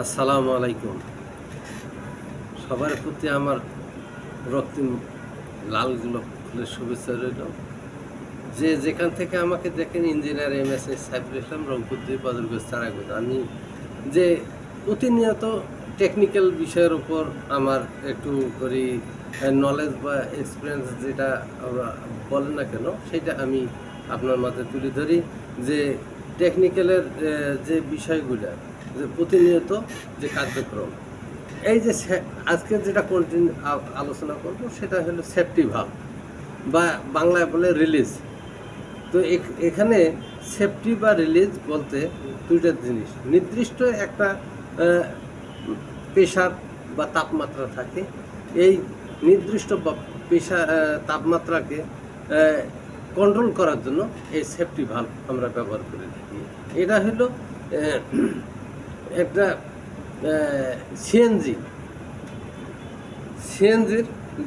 আসসালামু আলাইকুম। সবার প্রতি আমার রক্তিম লাল গোলাপ ফুলের শুভেচ্ছা রইল। যে যেখান থেকে আমাকে দেখেন, ইঞ্জিনিয়ার MS সাইফুল ইসলাম, রংপুর ২ বদরগঞ্জ চারাগঞ্জ। আমি যে প্রতিনিয়ত টেকনিক্যাল বিষয়ের উপর আমার একটু করি নলেজ বা এক্সপিরিয়েন্স, যেটা আমরা বলেন না কেন, সেটা আমি আপনার মাঝে তুলে ধরি। যে টেকনিক্যালের যে বিষয়গুলো, যে প্রতিনিয়ত যে কার্যক্রম, এই যে আজকে যেটা কন্টিনিউ আলোচনা করব, সেটা হলো সেফটি ভাল্ব বা বাংলায় বলে রিলিজ। তো এখানে সেফটি বা রিলিজ বলতে দুইটা জিনিস। নির্দিষ্ট একটা প্রেশার বা তাপমাত্রা থাকে। এই নির্দিষ্ট প্রেশার তাপমাত্রাকে কন্ট্রোল করার জন্য এই সেফটি ভাল্ব আমরা ব্যবহার করে থাকি। এটা হলো একটা সিএনজির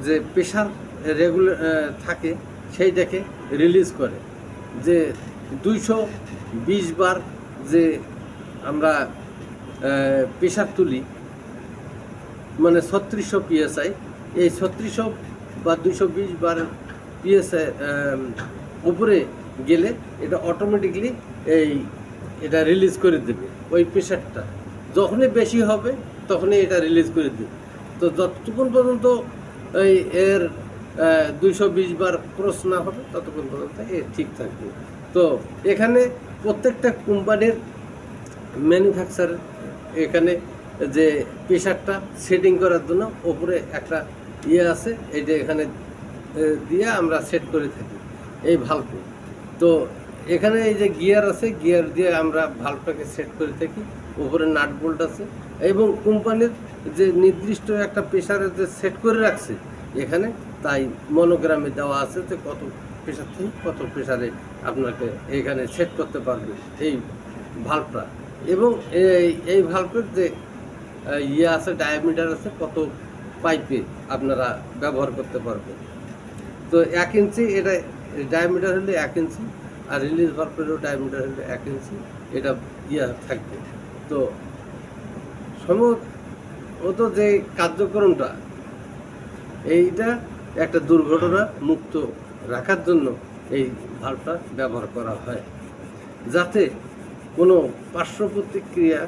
যে প্রেশার রেগুলার থাকে, সেইটাকে রিলিজ করে। যে 220 বার যে আমরা প্রেশার তুলি, মানে 3600 PSI, এই 3600 বা 220 বার PSI উপরে গেলে এটা অটোমেটিকলি এটা রিলিজ করে দেবে। ওই প্রেশারটা যখনই বেশি হবে তখনই এটা রিলিজ করে দেবে। তো যতক্ষণ পর্যন্ত এর 220 বার ক্রস না হবে ততক্ষণ পর্যন্ত এ ঠিক থাকবে। তো এখানে প্রত্যেকটা কোম্পানির ম্যানুফ্যাকচার এখানে যে প্রেশারটা সেটিং করার জন্য ওপরে একটা আছে, এইটা এখানে দিয়ে আমরা সেট করে থাকি এই ভাল্বকে। তো এখানে এই যে গিয়ার আছে, গিয়ার দিয়ে আমরা ভাল্বটাকে সেট করে থাকি। উপরে নাট বোল্ট আছে এবং কোম্পানির যে নির্দিষ্ট একটা প্রেশারে যে সেট করে রাখছে এখানে, তাই মনোগ্রামে দেওয়া আছে যে কত প্রেশার থেকে কত প্রেশারে আপনাকে এখানে সেট করতে পারবে এই ভাল্বটা। এবং এই ভাল্বের যে আছে, ডায়ামিটার আছে, কত পাইপে আপনারা ব্যবহার করতে পারবেন। তো 1 ইঞ্চি এটা ডায়ামিটার হলে 1 ইঞ্চি, আর রিলিজ ভাল্বেরও ডায়ামিটার হলে 1 ইঞ্চি এটা থাকবে। তো সম্ভবত যে কার্যক্রমটা, এইটা একটা দুর্ঘটনা মুক্ত রাখার জন্য এই ভাল্বটা ব্যবহার করা হয়, যাতে কোনো পার্শ্ব প্রতিক্রিয়া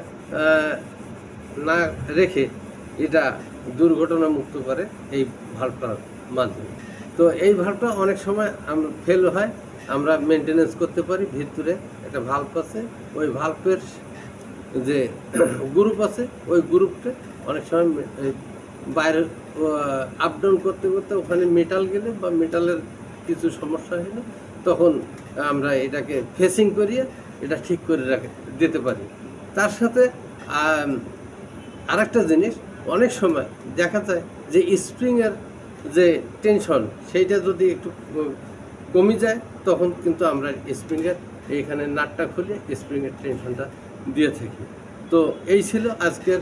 না রেখে এটা দুর্ঘটনা মুক্ত করে এই ভাল্বটার মাধ্যমে। তো এই ভাল্বটা অনেক সময় আমরা ফেল হয়, আমরা মেনটেনেন্স করতে পারি। ভিতরে একটা ভাল্ব আছে, ওই ভাল্বের যে গ্রুপ আছে, ওই গ্রুপটা অনেক সময় বাইরে আপ ডাউন করতে করতে ওখানে মেটাল গেলে বা মেটালের কিছু সমস্যা হলে তখন আমরা এটাকে ফেসিং করিয়ে এটা ঠিক করে দিতে পারি। তার সাথে আরেকটা জিনিস, অনেক সময় দেখা যায় যে স্প্রিংয়ের যে টেনশন, সেইটা যদি একটু কমে যায়, তখন কিন্তু আমরা স্প্রিংয়ের এইখানে নাটটা খুলে স্প্রিংয়ের টেনশনটা দিয়ে থাকি। তো এই ছিল আজকের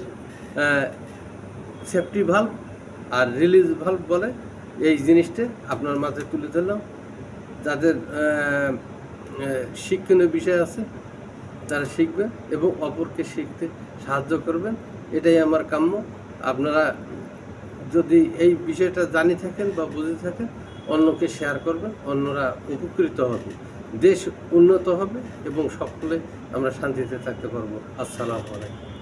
সেফটি ভাল্ব আর রিলিজ ভাল্ব বলে এই জিনিসটা আপনার মাঝে তুলে ধরলাম। যাদের শিক্ষণীয় বিষয় আছে তারা শিখবেন এবং অপরকে শিখতে সাহায্য করবেন, এটাই আমার কাম্য। আপনারা যদি এই বিষয়টা জানি থাকেন বা বুঝে থাকেন, অন্যকে শেয়ার করবেন, অন্যরা উপকৃত হবে, দেশ উন্নত হবে এবং সকলে আমরা শান্তিতে থাকতে পারবো। আসসালামু আলাইকুম।